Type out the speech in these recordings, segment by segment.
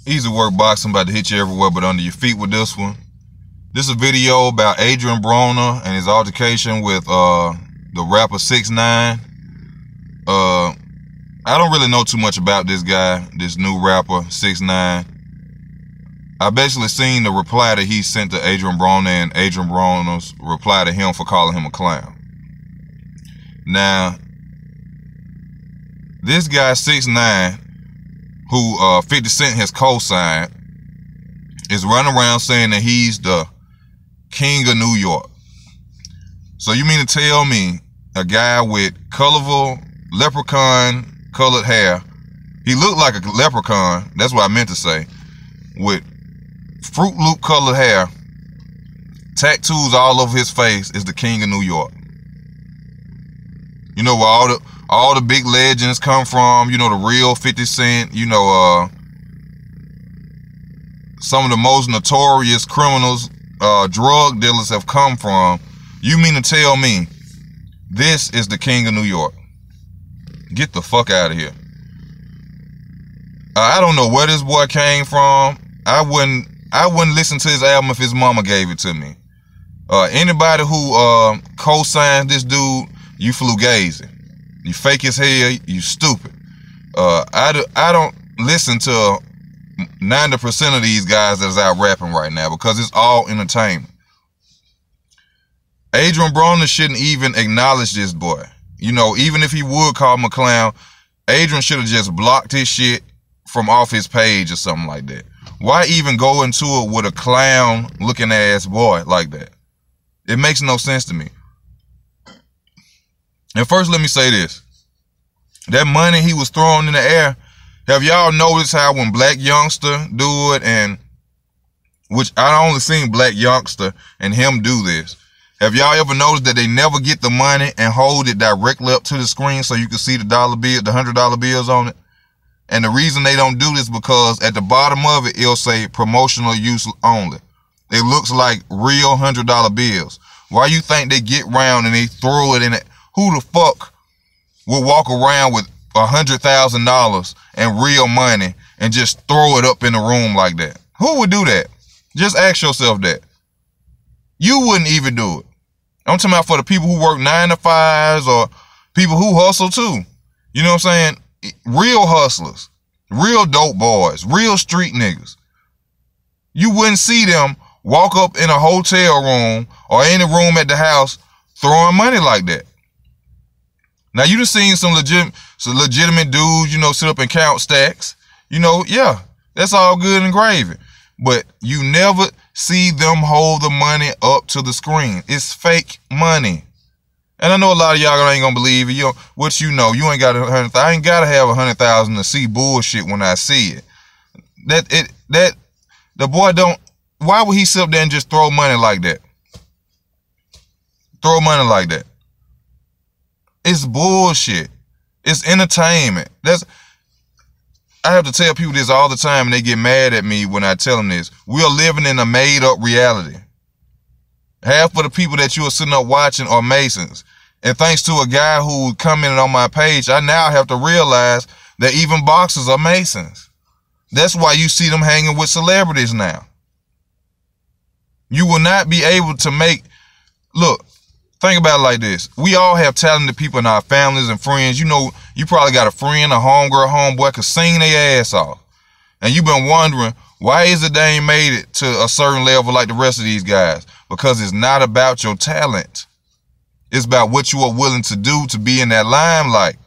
Easy work boxing, about to hit you everywhere but under your feet with this one. This is a video about Adrien Broner and his altercation with the rapper 6ix9ine. I don't really know too much about this guy, this new rapper 6ix9ine. I basically seen the reply that he sent to Adrien Broner and Adrien Broner's reply to him for calling him a clown. Now, this guy 6ix9ine, who 50 Cent has co-signed, is running around saying that he's the king of New York. So you mean to tell me a guy with colorful leprechaun colored hair, he looked like a leprechaun, that's what I meant to say, with Fruit Loop colored hair, tattoos all over his face, is the king of New York? You know where all the big legends come from, you know, the real 50 Cent, you know, some of the most notorious criminals, drug dealers have come from. You mean to tell me this is the king of New York? Get the fuck out of here. I don't know where this boy came from. I wouldn't listen to his album if his mama gave it to me. Anybody who co-signed this dude, you flugazi. You fake as hell, you stupid. I don't listen to 90% of these guys that's out rapping right now because it's all entertainment. Adrien Broner shouldn't even acknowledge this boy. You know, even if he would call him a clown, Adrien should have just blocked his shit from off his page or something like that. Why even go into it with a clown looking ass boy like that? It makes no sense to me. And first, let me say this. That money he was throwing in the air, have y'all noticed how when Black Youngster do it, and which I only seen Black Youngster and him do this, have y'all ever noticed that they never get the money and hold it directly up to the screen so you can see the dollar bill, the $100 bills on it? And the reason they don't do this because at the bottom of it, it'll say promotional use only. It looks like real $100 bills. Why you think they get round and they throw it in it? Who the fuck would walk around with $100,000 and real money and just throw it up in the room like that? Who would do that? Just ask yourself that. You wouldn't even do it. I'm talking about for the people who work 9 to 5s or people who hustle too. You know what I'm saying? Real hustlers, real dope boys, real street niggas. You wouldn't see them walk up in a hotel room or any room at the house throwing money like that. Now, you done seen some legitimate dudes, you know, sit up and count stacks. You know, yeah, that's all good and gravy. But you never see them hold the money up to the screen. It's fake money. And I know a lot of y'all ain't gonna believe it. What you know, you ain't got 100,000. I ain't gotta have 100,000 to see bullshit when I see it. The boy don't. Why would he sit up there and just throw money like that? Throw money like that. It's bullshit. It's entertainment. I have to tell people this all the time and they get mad at me when I tell them this. We are living in a made-up reality. Half of the people that you are sitting up watching are Masons. And thanks to a guy who commented on my page, I now have to realize that even boxers are Masons. That's why you see them hanging with celebrities now. You will not be able to make... Look, think about it like this. We all have talented people in our families and friends. You know, you probably got a friend, a homegirl, homeboy could sing their ass off. And you've been wondering, why is it they ain't made it to a certain level like the rest of these guys? Because it's not about your talent. It's about what you are willing to do to be in that limelight.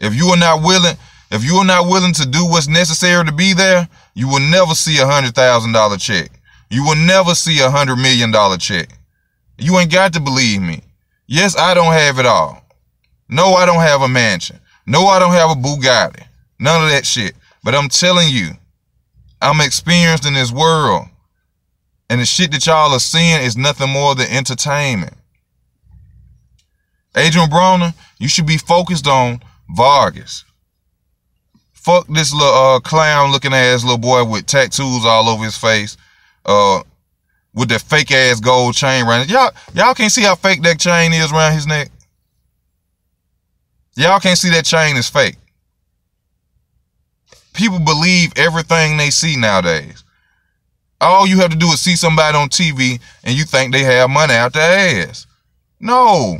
If you are not willing to do what's necessary to be there, you will never see a $100,000 check. You will never see a $100 million check. You ain't got to believe me. Yes, I don't have it all. No, I don't have a mansion. No, I don't have a Bugatti. None of that shit. But I'm telling you, I'm experienced in this world. And the shit that y'all are seeing is nothing more than entertainment. Adrien Broner, you should be focused on Vargas. Fuck this little clown looking ass little boy with tattoos all over his face. With that fake ass gold chain around it. Y'all can't see how fake that chain is around his neck? Y'all can't see that chain is fake. People believe everything they see nowadays. All you have to do is see somebody on TV and you think they have money out their ass. No.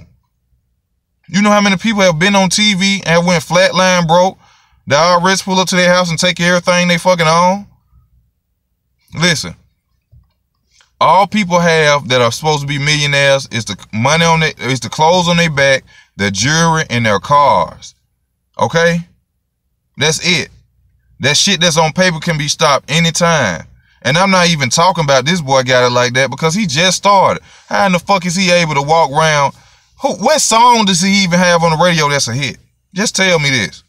You know how many people have been on TV and went flatline broke? They all rich, pull up to their house and take everything they fucking own? Listen. All people have that are supposed to be millionaires is the money on their, is the clothes on their back, their jewelry, and their cars. Okay? That's it. That shit that's on paper can be stopped anytime. And I'm not even talking about this boy got it like that because he just started. How in the fuck is he able to walk around? What song does he even have on the radio that's a hit? Just tell me this.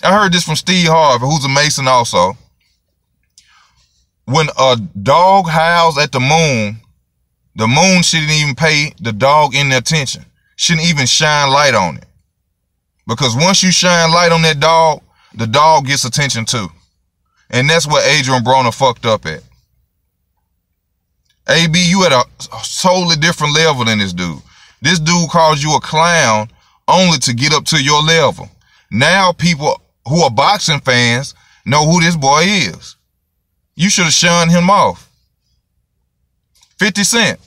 I heard this from Steve Harvey, who's a Mason also. When a dog howls at the moon shouldn't even pay the dog any attention. Shouldn't even shine light on it. Because once you shine light on that dog, the dog gets attention too. And that's what Adrien Broner fucked up at. AB, you at a totally different level than this dude. This dude calls you a clown only to get up to your level. Now people who are boxing fans know who this boy is. You should have shunned him off. 50 Cent.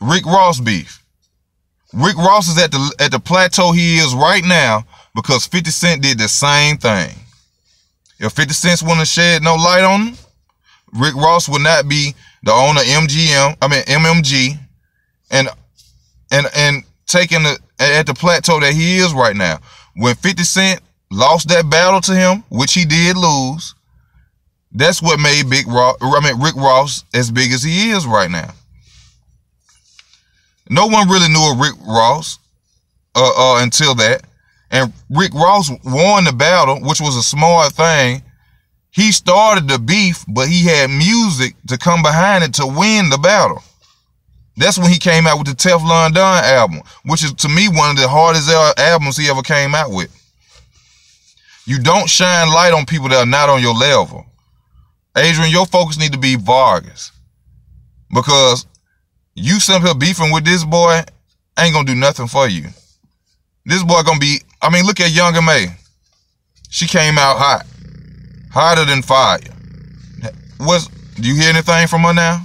Rick Ross beef. Rick Ross is at the plateau he is right now because 50 Cent did the same thing. If 50 Cent wouldn't have shed no light on him, Rick Ross would not be the owner of MMG and taking at the plateau that he is right now. When 50 Cent lost that battle to him, which he did lose, that's what made Rick Ross as big as he is right now. No one really knew of Rick Ross until that. And Rick Ross won the battle, which was a smart thing. He started the beef, but he had music to come behind it to win the battle. That's when he came out with the Teflon Don album, which is, to me, one of the hardest albums he ever came out with. You don't shine light on people that are not on your level. Adrien, your focus need to be Vargas. Because you sitting here beefing with this boy ain't gonna do nothing for you. This boy gonna be, I mean, look at Young and May. She came out hot. Hotter than fire. Do you hear anything from her now?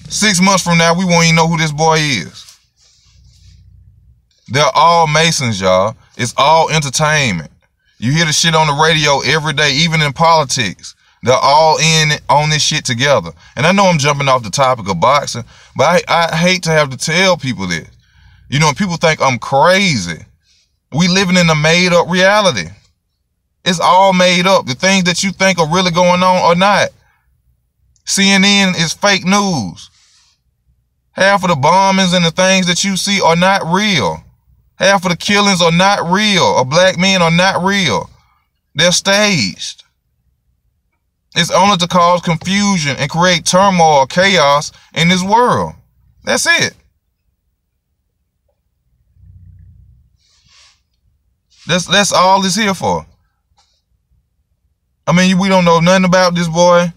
6 months from now, we won't even know who this boy is. They're all Masons, y'all. It's all entertainment. You hear the shit on the radio every day, even in politics. They're all in on this shit together. And I know I'm jumping off the topic of boxing, but I hate to have to tell people this. You know, people think I'm crazy. We living in a made-up reality. It's all made up. The things that you think are really going on are not. CNN is fake news. Half of the bombings and the things that you see are not real. Half of the killings are not real. Of black men are not real. They're staged. It's only to cause confusion and create turmoil, chaos in this world. That's it. That's all it's here for. I mean, we don't know nothing about this boy.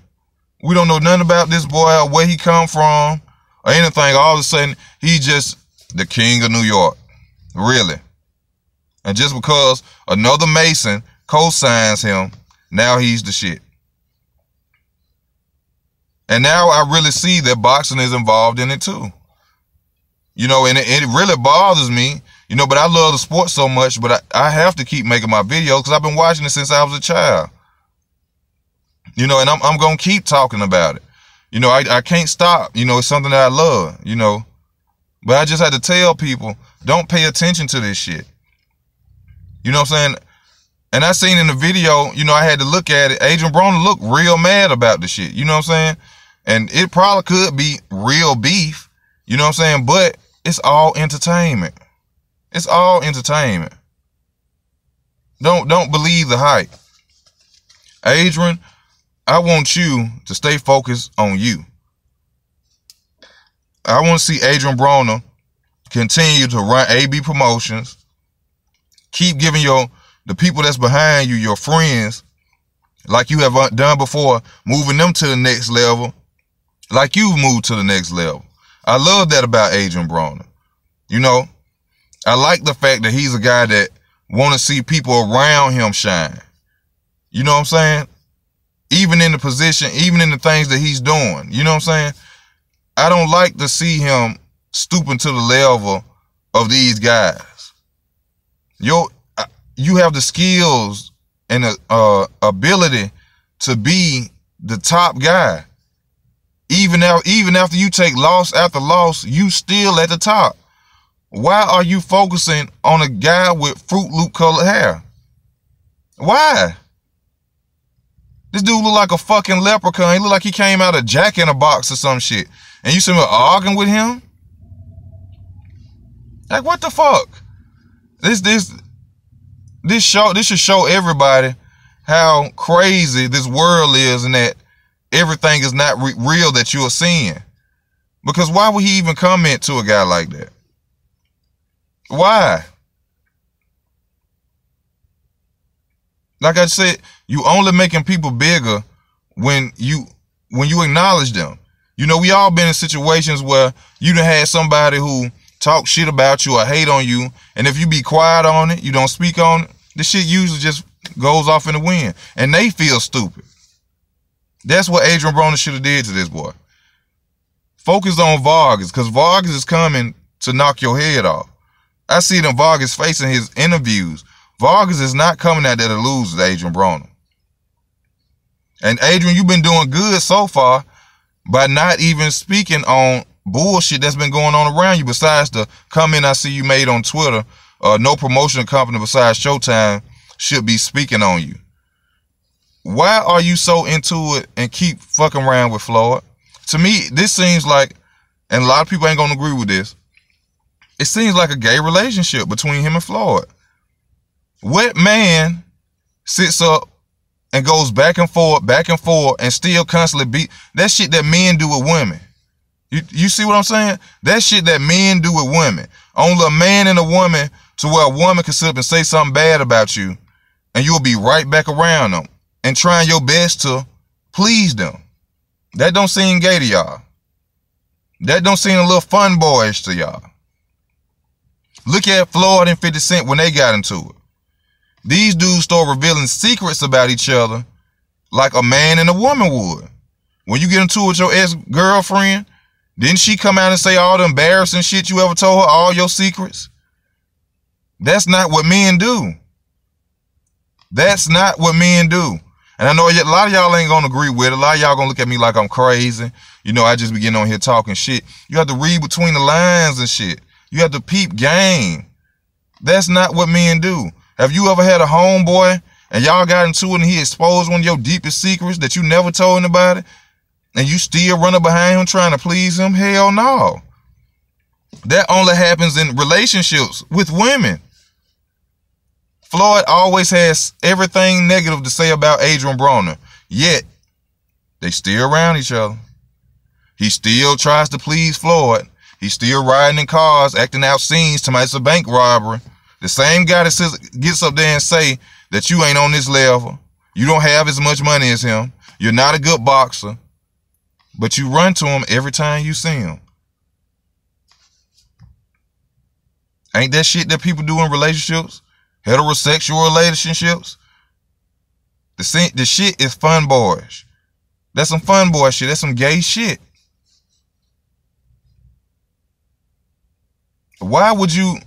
We don't know nothing about this boy or where he come from or anything. All of a sudden, he's just the king of New York. Really. And just because another Mason co-signs him, now he's the shit. And now I really see that boxing is involved in it too. You know, and it really bothers me, you know, but I love the sport so much, but I have to keep making my videos because I've been watching it since I was a child. You know, and I'm going to keep talking about it. You know, I can't stop. You know, it's something that I love, you know. But I just had to tell people, don't pay attention to this shit. You know what I'm saying? And I seen in the video, you know, I had to look at it. Adrien Broner looked real mad about the shit. You know what I'm saying? And it probably could be real beef. You know what I'm saying? But it's all entertainment. It's all entertainment. Don't believe the hype. Adrien, I want you to stay focused on you. I want to see Adrien Broner continue to run AB Promotions. Keep giving the people that's behind you, your friends, like you have done before, moving them to the next level, like you've moved to the next level. I love that about Adrien Broner. You know, I like the fact that he's a guy that want to see people around him shine. You know what I'm saying? Even in the position, even in the things that he's doing. You know what I'm saying? I don't like to see him stooping to the level of these guys. You have the skills and the ability to be the top guy. Even after you take loss after loss, you still at the top. Why are you focusing on a guy with Fruit Loop colored hair? Why? This dude look like a fucking leprechaun. He look like he came out of Jack in a Box or some shit. And you sitting there arguing with him? Like, what the fuck? This should show everybody how crazy this world is and that everything is not real that you are seeing. Because why would he even comment to a guy like that? Why? Like I said, you only making people bigger when you acknowledge them. You know, we all been in situations where you done had somebody who talk shit about you or hate on you, and if you be quiet on it, you don't speak on it, the shit usually just goes off in the wind, and they feel stupid. That's what Adrien Broner should have did to this boy. Focus on Vargas, because Vargas is coming to knock your head off. I see it in Vargas facing his interviews. Vargas is not coming out there to lose to Adrien Broner. And Adrien, you've been doing good so far by not even speaking on bullshit that's been going on around you, besides the comment I see you made on Twitter, no promotion company besides Showtime should be speaking on you. Why are you so into it and keep fucking around with Floyd? To me, this seems like, and a lot of people ain't gonna agree with this, it seems like a gay relationship between him and Floyd. What man sits up and goes back and forth and still constantly beat? That shit that men do with women. You see what I'm saying? That shit that men do with women. Only a man and a woman, to where a woman can sit up and say something bad about you and you'll be right back around them and trying your best to please them. That don't seem gay to y'all. That don't seem a little fun boyish to y'all. Look at Floyd and 50 Cent when they got into it. These dudes start revealing secrets about each other like a man and a woman would. When you get into it with your ex-girlfriend, didn't she come out and say all the embarrassing shit you ever told her, all your secrets? That's not what men do. That's not what men do. And I know a lot of y'all ain't gonna agree with it. A lot of y'all gonna look at me like I'm crazy. You know, I just be getting on here talking shit. You have to read between the lines and shit. You have to peep game. That's not what men do. Have you ever had a homeboy and y'all got into it and he exposed one of your deepest secrets that you never told anybody, and you still running behind him trying to please him? Hell no. That only happens in relationships with women. Floyd always has everything negative to say about Adrien Broner, yet they still around each other. He still tries to please Floyd. He's still riding in cars, acting out scenes to it's a bank robbery. The same guy that says, gets up there and say that you ain't on this level, you don't have as much money as him, you're not a good boxer, but you run to him every time you see him. Ain't that shit that people do in relationships? Heterosexual relationships? The shit is fun boyish. That's some fun boy shit. That's some gay shit. Why would you...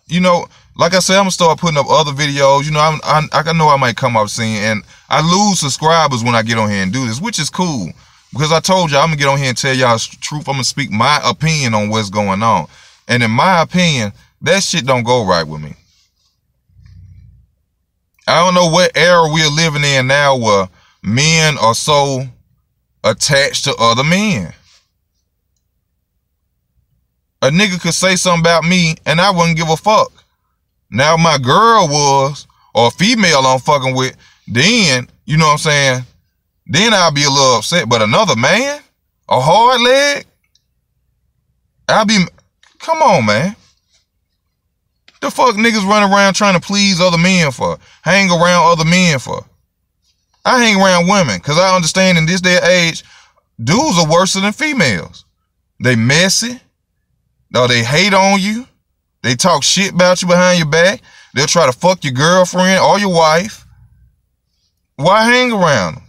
you know, like I said, I'm gonna start putting up other videos. You know, I know I might come up seeing, and I lose subscribers when I get on here and do this, which is cool, because I told y'all I'm gonna get on here and tell y'all the truth. I'm gonna speak my opinion on what's going on, and in my opinion, that shit don't go right with me. I don't know what era we're living in now where men are so attached to other men. A nigga could say something about me and I wouldn't give a fuck. Now if my girl was, or a female I'm fucking with, then, you know what I'm saying, then I'll be a little upset. But another man, a hard leg, I'll be, come on, man. The fuck niggas run around trying to please other men for? Hang around other men for? I hang around women because I understand in this day and age, dudes are worse than females. They messy. No, they hate on you. They talk shit about you behind your back. They'll try to fuck your girlfriend or your wife. Why hang around them?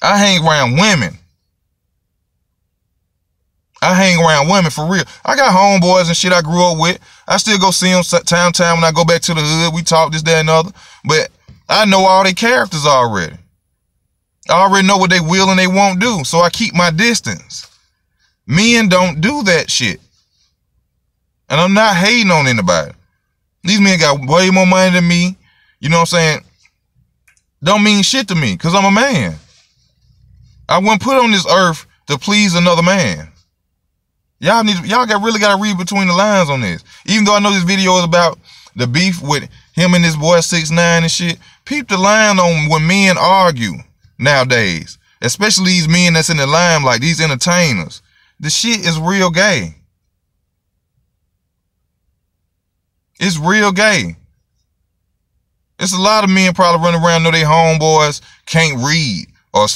I hang around women. I hang around women for real. I got homeboys and shit I grew up with. I still go see them time to time when I go back to the hood. We talk this, that, and other. But I know all their characters already. I already know what they will and they won't do. So I keep my distance. Men don't do that shit. And I'm not hating on anybody. These men got way more money than me. You know what I'm saying? Don't mean shit to me because I'm a man. I wasn't put on this earth to please another man. Y'all really gotta read between the lines on this. Even though I know this video is about the beef with him and this boy 6ix9ine and shit, peep the line on when men argue nowadays. Especially these men that's in the limelight, these entertainers. The shit is real gay. It's real gay. It's a lot of men probably running around know they homeboys can't read or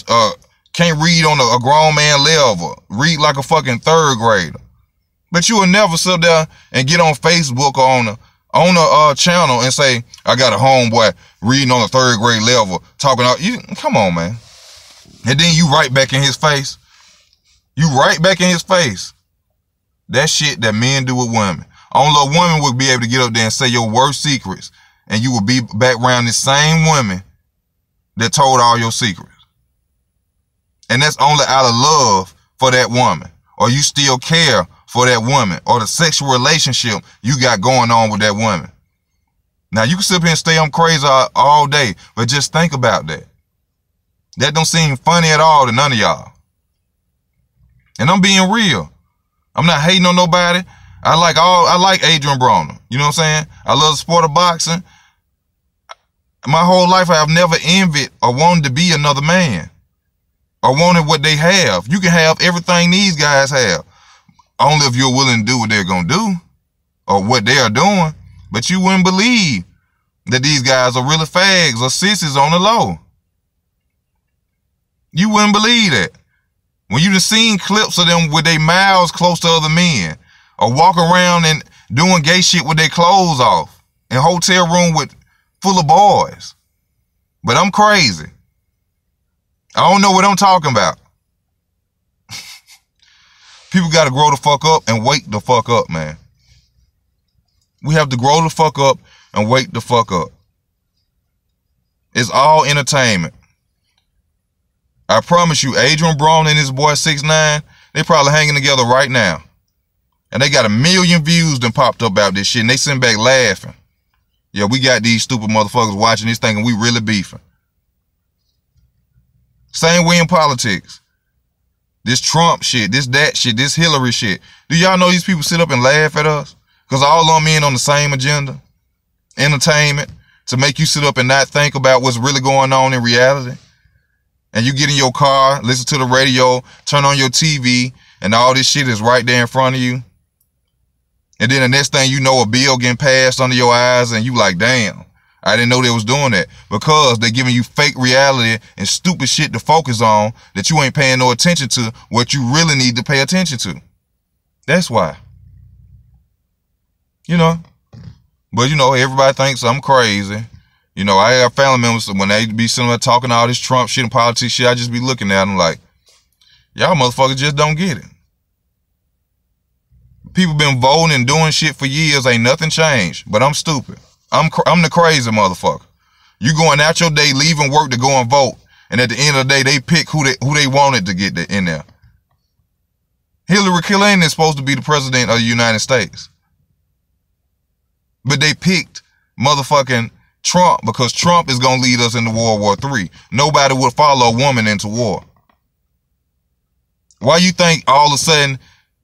can't read on a grown man level. Read like a fucking 3rd grader. But you will never sit there and get on Facebook or on a channel and say, I got a homeboy reading on a 3rd grade level, talking out. Come on, man. And then you right back in his face. You right back in his face. That shit that men do with women. Only a woman would be able to get up there and say your worst secrets. And you will be back around the same women that told all your secrets. And that's only out of love for that woman. Or you still care for that woman. Or the sexual relationship you got going on with that woman. Now, you can sit here and stay on crazy all day. But just think about that. That don't seem funny at all to none of y'all. And I'm being real. I'm not hating on nobody. I like Adrien Broner. You know what I'm saying? I love the sport of boxing. My whole life I have never envied or wanted to be another man. Or wanted what they have. You can have everything these guys have. Only if you're willing to do what they're going to do. Or what they are doing. But you wouldn't believe that these guys are really fags or sissies on the low. You wouldn't believe that. When you done seen clips of them with their mouths close to other men. Or walk around and doing gay shit with their clothes off. In a hotel room full of boys. But I'm crazy. I don't know what I'm talking about. People got to grow the fuck up and wake the fuck up, man. We have to grow the fuck up and wake the fuck up. It's all entertainment. I promise you, Adrien Broner and his boy 6ix9ine, they probably hanging together right now. And they got 1 million views done popped up about this shit, and they sitting back laughing. Yeah, we got these stupid motherfuckers watching this thinking we really beefing. Same way in politics. This Trump shit, that shit, this Hillary shit. Do y'all know these people sit up and laugh at us? Because all of them in on the same agenda. Entertainment. To make you sit up and not think about what's really going on in reality. And you get in your car, listen to the radio, turn on your TV, and all this shit is right there in front of you. And then the next thing you know, a bill getting passed under your eyes, and you like, damn, I didn't know they was doing that. Because they're giving you fake reality and stupid shit to focus on that you ain't paying no attention to what you really need to pay attention to. That's why. You know. But, you know, everybody thinks I'm crazy. You know, I have family members, when they be sitting there talking all this Trump shit and politics shit, I just be looking at them like, y'all motherfuckers just don't get it. People been voting and doing shit for years, ain't nothing changed. But I'm stupid. I'm the crazy motherfucker. You going out your day, leaving work to go and vote, and at the end of the day, they pick who they wanted to get in there. Hillary Clinton is supposed to be the president of the United States. But they picked motherfucking Trump because Trump is going to lead us into World War III. Nobody would follow a woman into war. Why you think all of a sudden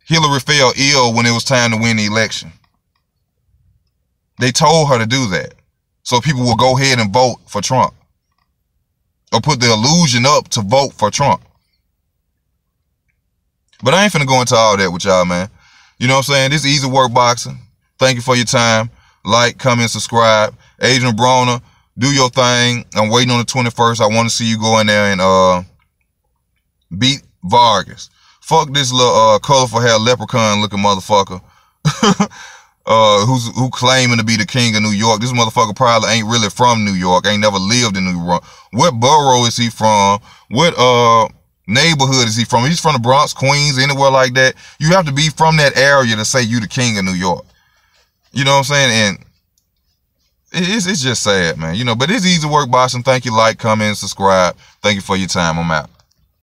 Hillary fell ill when it was time to win the election? They told her to do that so people will go ahead and vote for Trump. Or put the illusion up to vote for Trump. But I ain't finna go into all that with y'all, man. You know what I'm saying? This is Easy Work Boxing. Thank you for your time. Like, comment, subscribe. Adrien Broner, do your thing. I'm waiting on the 21st. I want to see you go in there and beat Vargas. Fuck this little colorful hair leprechaun looking motherfucker. who claiming to be the king of New York. This motherfucker probably ain't really from New York, ain't never lived in New York. What borough is he from? What neighborhood is he from? He's from the Bronx, Queens, anywhere like that. You have to be from that area to say you the king of New York. You know what I'm saying? And it's just sad, man. You know, but it's easy work, Boston. Thank you, like, comment, and subscribe. Thank you for your time. I'm out.